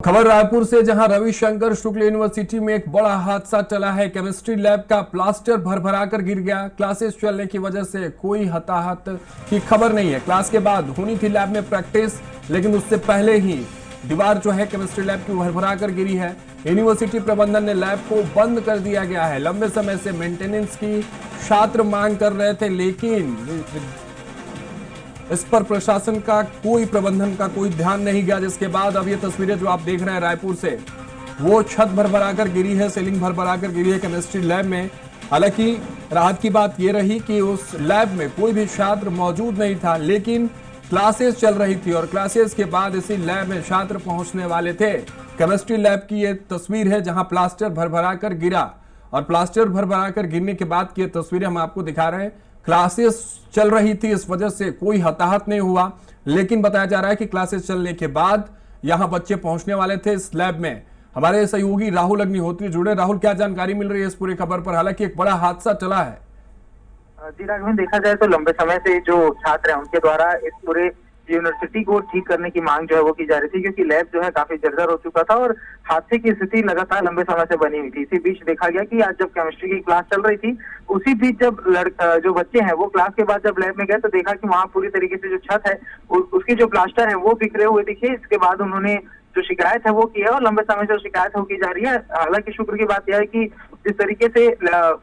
खबर रायपुर से, जहां रविशंकर शुक्ल यूनिवर्सिटी में एक बड़ा हादसा टला है। केमिस्ट्री लैब का प्लास्टर भरभरा कर गिर गया। क्लासेस चलने की वजह से कोई हताहत की खबर नहीं है। क्लास के बाद होनी थी लैब में प्रैक्टिस, लेकिन उससे पहले ही दीवार जो है केमिस्ट्री लैब की भरभरा कर गिरी है। यूनिवर्सिटी प्रबंधन ने लैब को बंद कर दिया गया है। लंबे समय से मेंटेनेंस की छात्र मांग कर रहे थे, लेकिन इस पर प्रशासन का प्रबंधन का कोई ध्यान नहीं गया, जिसके बाद अब ये तस्वीरें जो आप देख रहे हैं रायपुर से, वो छत भरभरा कर गिरी है, सीलिंग भरभरा कर गिरी है केमिस्ट्री लैब में। हालांकि राहत की बात ये रही कि उस लैब में कोई भी छात्र मौजूद नहीं था, लेकिन क्लासेस चल रही थी और क्लासेस के बाद इसी लैब में छात्र पहुंचने वाले थे। केमिस्ट्री लैब की ये तस्वीर है जहां प्लास्टर भरभरा कर गिरा, और प्लास्टर भरभरा कर गिरने के बाद की तस्वीरें हम आपको दिखा रहे हैं। क्लासेस चल रही थी, इस वजह से कोई हताहत नहीं हुआ, लेकिन बताया जा रहा है कि क्लासेस चलने के बाद यहां बच्चे पहुंचने वाले थे इस लैब में। हमारे सहयोगी राहुल अग्निहोत्री जुड़े। राहुल, क्या जानकारी मिल रही है इस पूरी खबर पर? हालांकि एक बड़ा हादसा चला है। जी राघवन, देखा जाए तो लंबे समय से जो छात्र हैं उनके द्वारा इस पूरे यूनिवर्सिटी को ठीक करने की मांग जो है वो की जा रही थी, क्योंकि लैब जो है काफी जर्जर हो चुका था और हादसे की स्थिति लगातार लंबे समय से बनी हुई थी। इसी बीच देखा गया कि आज जब केमिस्ट्री की क्लास चल रही थी, उसी बीच जब जो बच्चे हैं वो क्लास के बाद जब लैब में गए तो देखा कि वहाँ पूरी तरीके से जो छत है उसकी जो प्लास्टर है वो बिखरे हुए दिखे। इसके बाद उन्होंने जो शिकायत है वो की है और लंबे समय से शिकायत हो की जा रही है। हालांकि शुक्र की बात यह है कि जिस तरीके से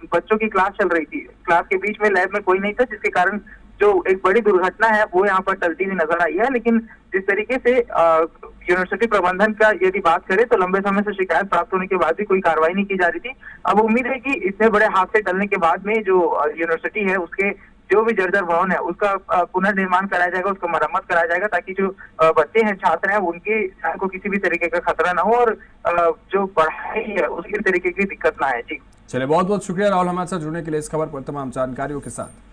बच्चों की क्लास चल रही थी, क्लास के बीच में लैब में कोई नहीं था, जिसके कारण जो एक बड़ी दुर्घटना है वो यहाँ पर टलती हुई नजर आई है। लेकिन जिस तरीके से यूनिवर्सिटी प्रबंधन का यदि बात करें तो लंबे समय से शिकायत प्राप्त होने के बाद भी कोई कार्रवाई नहीं की जा रही थी। अब उम्मीद है कि इतने बड़े हादसे टलने के बाद में जो यूनिवर्सिटी है उसके जो भी जर्जर भवन है उसका पुनर्निर्माण कराया जाएगा, उसका मरम्मत कराया जाएगा, ताकि जो बच्चे हैं, छात्र हैं, उनके जान को किसी भी तरीके का खतरा ना हो और जो पढ़ाई है उसकी तरीके की दिक्कत ना आए। जी चलिए, बहुत बहुत शुक्रिया राहुल हमारे साथ जुड़ने के लिए, इस खबर पर तमाम जानकारियों के साथ।